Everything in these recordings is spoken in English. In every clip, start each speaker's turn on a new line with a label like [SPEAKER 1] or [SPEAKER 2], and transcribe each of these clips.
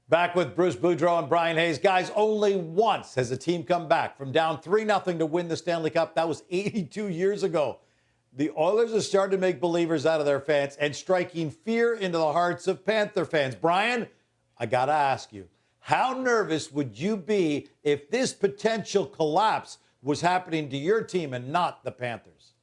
[SPEAKER 1] Back with Bruce Boudreau and Bryan Hayes. Guys, only once has a team come back from down 3-0 to win the Stanley Cup. That was 82 years ago. The Oilers are starting to make believers out of their fans and striking fear into the hearts of Panther fans. Bryan, I got to ask you, how nervous would you be if this potential collapse was happening to your team and not the Panthers?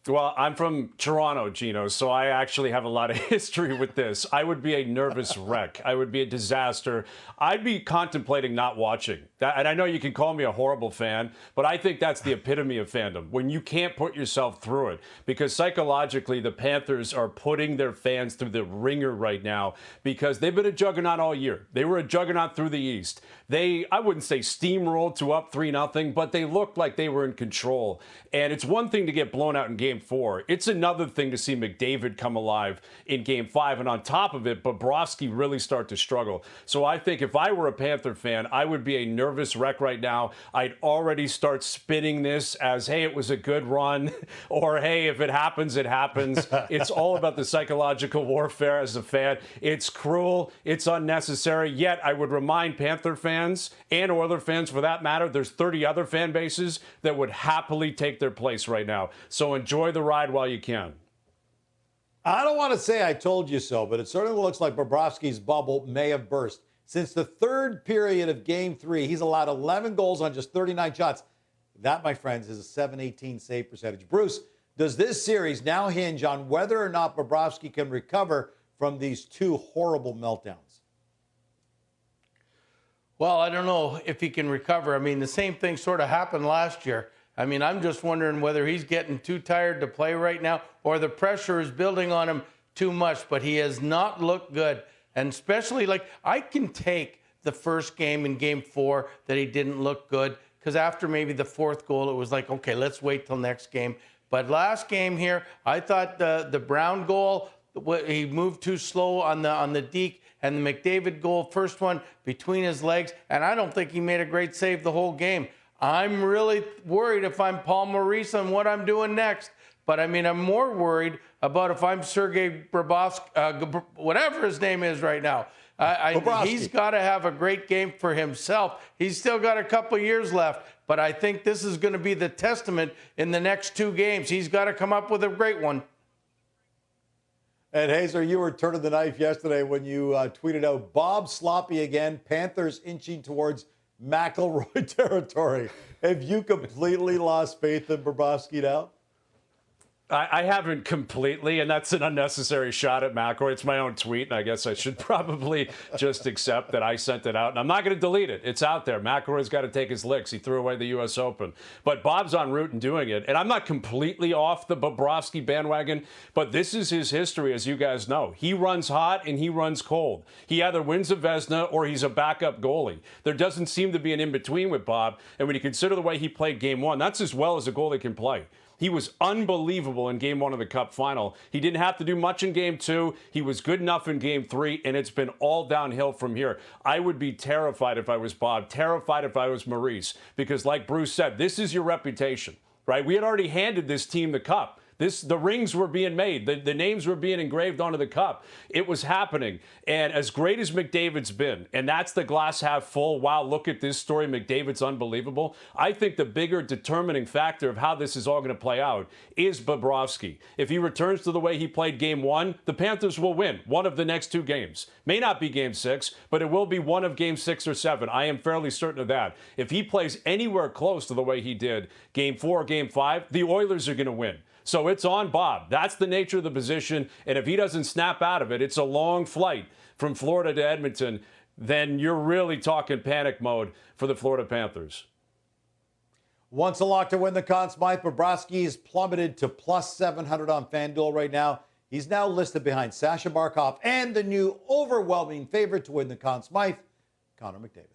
[SPEAKER 2] Well, I'm from Toronto, Gino, so I actually have a lot of history with this. I would be a nervous wreck. I would be a disaster. I'd be contemplating not watching. And I know you can call me a horrible fan, but I think that's the epitome of fandom, when you can't put yourself through it. Because psychologically, the Panthers are putting their fans through the ringer right now because they've been a juggernaut all year. They were a juggernaut through the East. I wouldn't say steamrolled to up 3-0, but they looked like they were in control. And it's one thing to get blown out in Game 4. It's another thing to see McDavid come alive in Game 5. And on top of it, Bobrovsky really start to struggle. So I think if I were a Panther fan, I would be a nervous wreck right now. I'd already start spinning this as, hey, it was a good run, or hey, if it happens, it happens. It's all about the psychological warfare as a fan. It's cruel. It's unnecessary. Yet I would remind Panther fans and Oiler fans, for that matter, there's 30 other fan bases that would happily take their place right now. So enjoy the ride while you can.
[SPEAKER 1] I don't want to say I told you so, but it certainly looks like Bobrovsky's bubble may have burst. Since the third period of Game 3, he's allowed 11 goals on just 39 shots. That, my friends, is a .718 save percentage. Bruce, does this series now hinge on whether or not Bobrovsky can recover from these two horrible meltdowns?
[SPEAKER 3] Well, I don't know if he can recover. I mean, the same thing sort of happened last year. I mean, I'm just wondering whether he's getting too tired to play right now or the pressure is building on him too much, but he has not looked good. And especially, like, I can take the first game in Game 4 that he didn't look good, because after maybe the fourth goal, it was like, okay, let's wait till next game. But last game here, I thought the Brown goal, he moved too slow on the deke, and the McDavid goal, first one between his legs, and I don't think he made a great save the whole game. I'm really worried if I'm Paul Maurice on what I'm doing next. But I mean, I'm more worried about if I'm Sergei Bobrovsky, whatever his name is right now. He's got to have a great game for himself. He's still got a couple years left, but I think this is going to be the testament in the next two games. He's got to come up with a great one.
[SPEAKER 1] And Hazer, you were turning the knife yesterday when you tweeted out, Bob sloppy again, Panthers inching towards McElroy territory. Have you completely lost faith in Bobrovsky now?
[SPEAKER 2] I haven't completely, and that's an unnecessary shot at McElroy. It's my own tweet, and I guess I should probably just accept that I sent it out. And I'm not going to delete it. It's out there. McElroy's got to take his licks. He threw away the U.S. Open. But Bob's en route and doing it. And I'm not completely off the Bobrovsky bandwagon, but this is his history, as you guys know. He runs hot and he runs cold. He either wins a Vezina or he's a backup goalie. There doesn't seem to be an in-between with Bob. And when you consider the way he played Game 1, that's as well as a goalie can play. He was unbelievable in Game 1 of the Cup final. He didn't have to do much in Game 2. He was good enough in Game 3, and it's been all downhill from here. I would be terrified if I was Bob, terrified if I was Maurice, because like Bruce said, this is your reputation, right? We had already handed this team the Cup. The rings were being made. The names were being engraved onto the cup. It was happening. And as great as McDavid's been, and that's the glass half full, wow, look at this story, McDavid's unbelievable. I think the bigger determining factor of how this is all going to play out is Bobrovsky. If he returns to the way he played Game 1, the Panthers will win one of the next two games. May not be Game 6, but it will be one of Game 6 or 7. I am fairly certain of that. If he plays anywhere close to the way he did Game 4 or Game 5, the Oilers are going to win. So it's on Bob. That's the nature of the position. And if he doesn't snap out of it, it's a long flight from Florida to Edmonton. Then you're really talking panic mode for the Florida Panthers.
[SPEAKER 1] Once a lock to win the Conn Smythe, Bobrovsky is plummeted to plus 700 on FanDuel right now. He's now listed behind Sasha Barkov and the new overwhelming favorite to win the Conn Smythe, Connor McDavid.